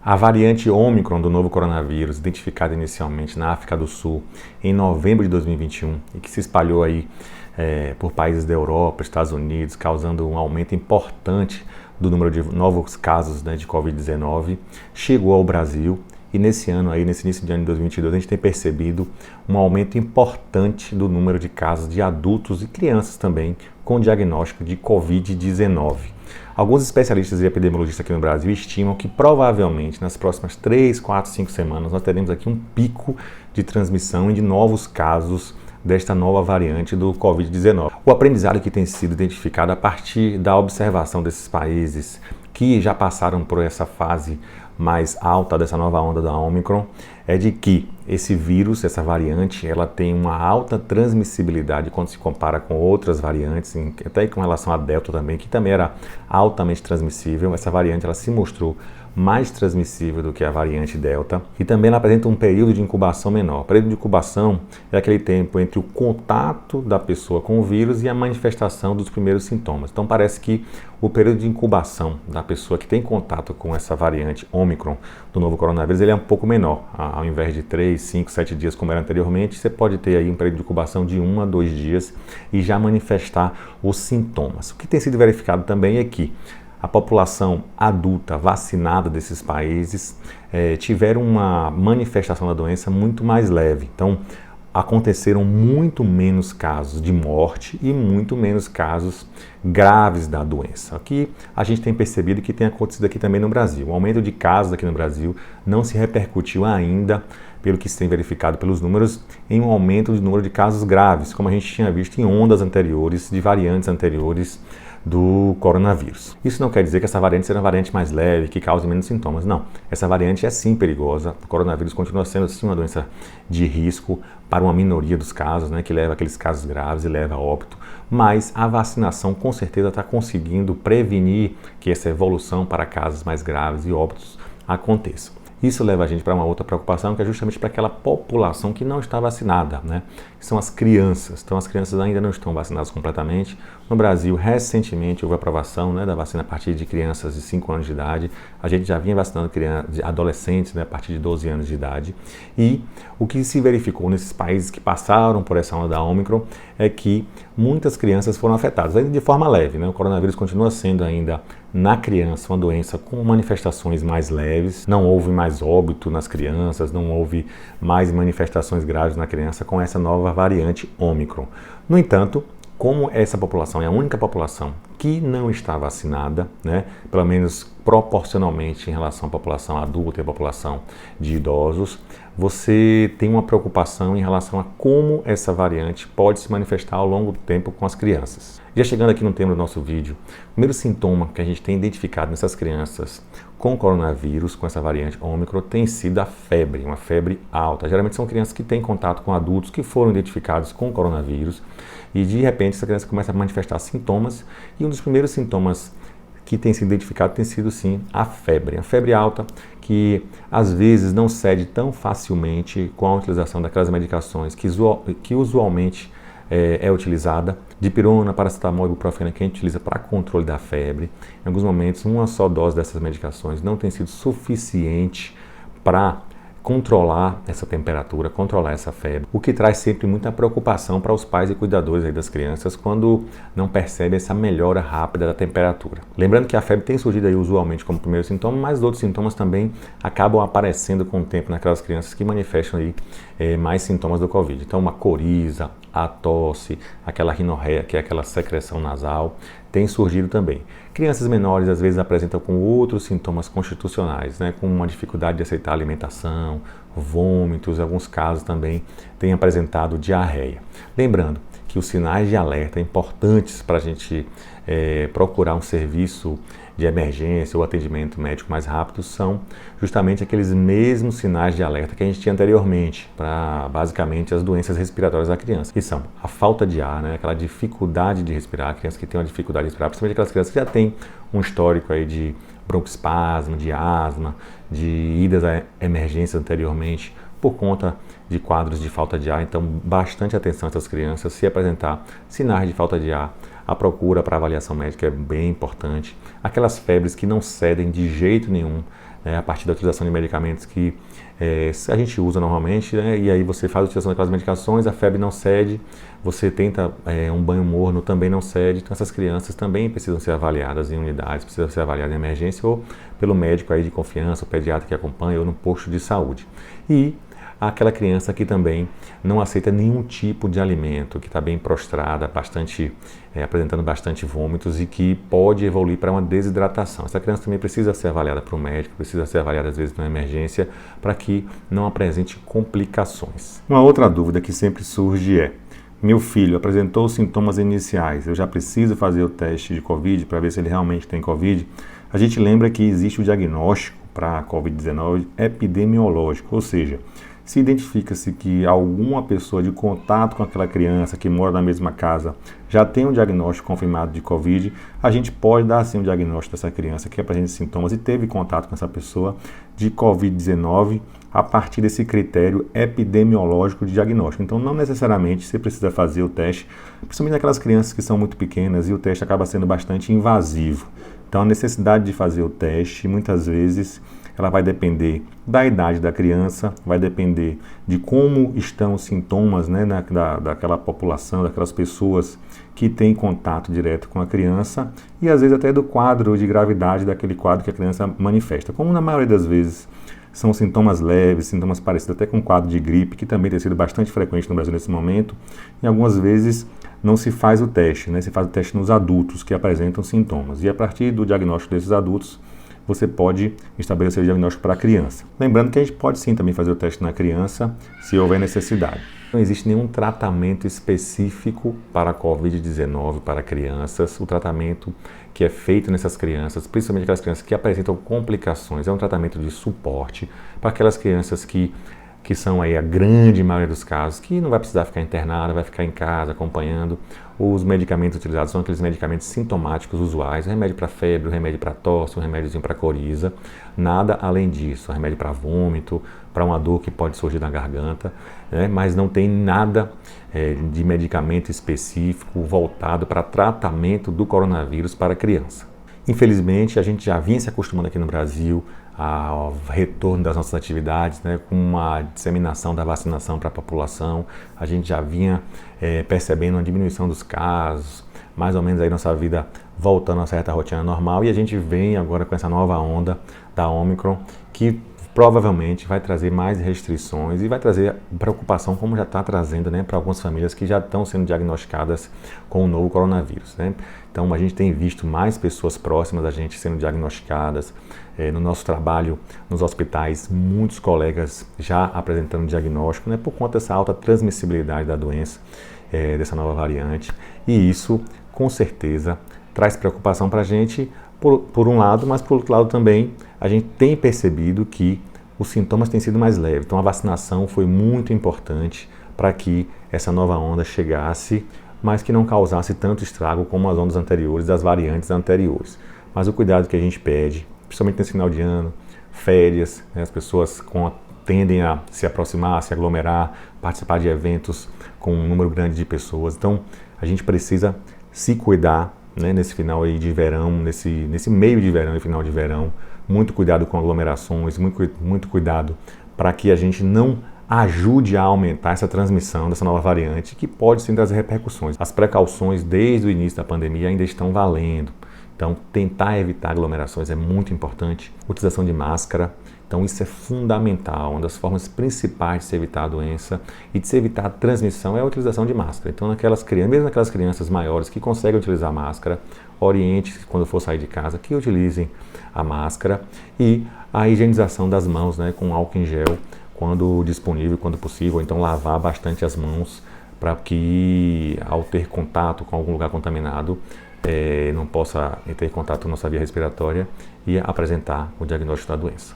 A variante Ômicron do novo coronavírus, identificada inicialmente na África do Sul em novembro de 2021 e que se espalhou aí por países da Europa, Estados Unidos, causando um aumento importante do número de novos casos, né, de Covid-19, chegou ao Brasil e nesse ano aí, nesse início de ano de 2022, a gente tem percebido um aumento importante do número de casos de adultos e crianças também com diagnóstico de Covid-19. Alguns especialistas e epidemiologistas aqui no Brasil estimam que provavelmente nas próximas 3, 4, 5 semanas nós teremos aqui um pico de transmissão e de novos casos desta nova variante do Covid-19. O aprendizado que tem sido identificado a partir da observação desses países que já passaram por essa fase mais alta dessa nova onda da Ômicron é de que esse vírus, essa variante, ela tem uma alta transmissibilidade quando se compara com outras variantes, até com relação à Delta também, que também era altamente transmissível. Essa variante ela se mostrou mais transmissível do que a variante Delta e também ela apresenta um período de incubação menor. O período de incubação é aquele tempo entre o contato da pessoa com o vírus e a manifestação dos primeiros sintomas. Então parece que o período de incubação da pessoa que tem contato com essa variante Ômicron do novo coronavírus ele é um pouco menor. Ao invés de 3, 5, 7 dias como era anteriormente, você pode ter aí um período de incubação de 1 a 2 dias e já manifestar os sintomas. O que tem sido verificado também é que a população adulta vacinada desses países tiveram uma manifestação da doença muito mais leve. Então, aconteceram muito menos casos de morte e muito menos casos graves da doença. Aqui a gente tem percebido que tem acontecido aqui também no Brasil. O aumento de casos aqui no Brasil não se repercutiu ainda, pelo que se tem verificado pelos números, em um aumento do número de casos graves, como a gente tinha visto em ondas anteriores, de variantes anteriores do coronavírus. Isso não quer dizer que essa variante seja uma variante mais leve, que cause menos sintomas. Não, essa variante é sim perigosa. O coronavírus continua sendo sim uma doença de risco para uma minoria dos casos, né, que leva aqueles casos graves e leva a óbito. Mas a vacinação com certeza está conseguindo prevenir que essa evolução para casos mais graves e óbitos aconteça. Isso leva a gente para uma outra preocupação, que é justamente para aquela população que não está vacinada, né? Que são as crianças. Então, as crianças ainda não estão vacinadas completamente. No Brasil, recentemente, houve a aprovação, né, da vacina a partir de crianças de 5 anos de idade. A gente já vinha vacinando adolescentes, né, a partir de 12 anos de idade. E o que se verificou nesses países que passaram por essa onda da Ômicron é que muitas crianças foram afetadas, ainda de forma leve, né? O coronavírus continua sendo ainda na criança uma doença com manifestações mais leves, não houve mais óbito nas crianças, não houve mais manifestações graves na criança com essa nova variante Ômicron. No entanto, como essa população é a única população que não está vacinada, né, pelo menos proporcionalmente em relação à população adulta e à população de idosos, você tem uma preocupação em relação a como essa variante pode se manifestar ao longo do tempo com as crianças. Já chegando aqui no tema do nosso vídeo, o primeiro sintoma que a gente tem identificado nessas crianças com coronavírus, com essa variante Ômicron, tem sido a febre, uma febre alta. Geralmente são crianças que têm contato com adultos que foram identificados com coronavírus e de repente essa criança começa a manifestar sintomas e um dos primeiros sintomas que tem sido identificado tem sido sim a febre alta que às vezes não cede tão facilmente com a utilização daquelas medicações que usualmente é utilizada, dipirona, paracetamol e ibuprofeno, que a gente utiliza para controle da febre. Em alguns momentos, uma só dose dessas medicações não tem sido suficiente para controlar essa temperatura, controlar essa febre, o que traz sempre muita preocupação para os pais e cuidadores aí das crianças quando não percebem essa melhora rápida da temperatura. Lembrando que a febre tem surgido aí usualmente como primeiro sintoma, mas outros sintomas também acabam aparecendo com o tempo naquelas crianças que manifestam aí mais sintomas do Covid. Então uma coriza, a tosse, aquela rinorreia, que é aquela secreção nasal, tem surgido também. Crianças menores às vezes apresentam com outros sintomas constitucionais, né, com uma dificuldade de aceitar a alimentação, vômitos, em alguns casos também têm apresentado diarreia. Lembrando que os sinais de alerta importantes para a gente procurar um serviço de emergência ou atendimento médico mais rápido são justamente aqueles mesmos sinais de alerta que a gente tinha anteriormente para basicamente as doenças respiratórias da criança, que são a falta de ar, né, aquela dificuldade de respirar, crianças que têm uma dificuldade de respirar, principalmente aquelas crianças que já têm um histórico aí de broncoespasmo, de asma, de idas a emergências anteriormente por conta de quadros de falta de ar. Então, bastante atenção a essas crianças. Se apresentar sinais de falta de ar, a procura para avaliação médica é bem importante. Aquelas febres que não cedem de jeito nenhum a partir da utilização de medicamentos que a gente usa normalmente, né? E aí você faz a utilização daquelas medicações, a febre não cede, você tenta um banho morno, também não cede. Então essas crianças também precisam ser avaliadas em unidades, precisam ser avaliadas em emergência ou pelo médico aí de confiança, o pediatra que acompanha ou no posto de saúde. E aquela criança que também não aceita nenhum tipo de alimento, que está bem prostrada, apresentando bastante vômitos e que pode evoluir para uma desidratação. Essa criança também precisa ser avaliada por um médico, precisa ser avaliada às vezes numa emergência para que não apresente complicações. Uma outra dúvida que sempre surge é: meu filho apresentou os sintomas iniciais, eu já preciso fazer o teste de Covid para ver se ele realmente tem Covid? A gente lembra que existe o diagnóstico para a Covid-19 epidemiológico, ou seja, se identifica-se que alguma pessoa de contato com aquela criança que mora na mesma casa já tem um diagnóstico confirmado de Covid, a gente pode dar sim um diagnóstico dessa criança que apresenta sintomas e teve contato com essa pessoa de Covid-19 a partir desse critério epidemiológico de diagnóstico. Então, não necessariamente você precisa fazer o teste, principalmente naquelas crianças que são muito pequenas e o teste acaba sendo bastante invasivo. Então, a necessidade de fazer o teste, muitas vezes, ela vai depender da idade da criança, vai depender de como estão os sintomas, né, daquela população, daquelas pessoas que têm contato direto com a criança e às vezes até do quadro de gravidade daquele quadro que a criança manifesta. Como na maioria das vezes são sintomas leves, sintomas parecidos até com um quadro de gripe, que também tem sido bastante frequente no Brasil nesse momento, e algumas vezes não se faz o teste, né, se faz o teste nos adultos que apresentam sintomas. E a partir do diagnóstico desses adultos, você pode estabelecer o diagnóstico para a criança. Lembrando que a gente pode sim também fazer o teste na criança, se houver necessidade. Não existe nenhum tratamento específico para a Covid-19 para crianças. O tratamento que é feito nessas crianças, principalmente aquelas crianças que apresentam complicações, é um tratamento de suporte para aquelas crianças que são aí a grande maioria dos casos, que não vai precisar ficar internada, vai ficar em casa acompanhando. Os medicamentos utilizados são aqueles medicamentos sintomáticos usuais, o remédio para febre, o remédio para tosse, o remédiozinho para coriza, nada além disso, o remédio para vômito, para uma dor que pode surgir na garganta, né? Mas não tem nada de medicamento específico voltado para tratamento do coronavírus para criança. Infelizmente, a gente já vinha se acostumando aqui no Brasil ao retorno das nossas atividades, né, com uma disseminação da vacinação para a população. A gente já vinha percebendo uma diminuição dos casos, mais ou menos aí nossa vida voltando a uma certa rotina normal, e a gente vem agora com essa nova onda da Omicron, que provavelmente vai trazer mais restrições e vai trazer preocupação, como já está trazendo, né, para algumas famílias que já estão sendo diagnosticadas com o novo coronavírus, né? Então a gente tem visto mais pessoas próximas da gente sendo diagnosticadas. No nosso trabalho nos hospitais, muitos colegas já apresentando diagnóstico, né, por conta dessa alta transmissibilidade da doença, dessa nova variante. E isso, com certeza, traz preocupação para a gente, por um lado, mas por outro lado também, a gente tem percebido que os sintomas têm sido mais leves. Então a vacinação foi muito importante para que essa nova onda chegasse, mas que não causasse tanto estrago como as ondas anteriores, das variantes anteriores. Mas o cuidado que a gente pede, principalmente nesse final de ano, férias, né, as pessoas tendem a se aproximar, a se aglomerar, participar de eventos com um número grande de pessoas. Então, a gente precisa se cuidar, né, nesse final aí de verão, nesse meio de verão e final de verão. Muito cuidado com aglomerações, muito cuidado para que a gente não ajude a aumentar essa transmissão dessa nova variante, que pode sim trazer repercussões. As precauções desde o início da pandemia ainda estão valendo. Então, tentar evitar aglomerações é muito importante. Utilização de máscara, então isso é fundamental. Uma das formas principais de se evitar a doença e de se evitar a transmissão é a utilização de máscara. Então, mesmo naquelas crianças maiores que conseguem utilizar máscara, oriente, quando for sair de casa, que utilizem a máscara, e a higienização das mãos, né, com álcool em gel, quando disponível, quando possível. Então, lavar bastante as mãos para que, ao ter contato com algum lugar contaminado, não possa ter contato com nossa via respiratória e apresentar o diagnóstico da doença.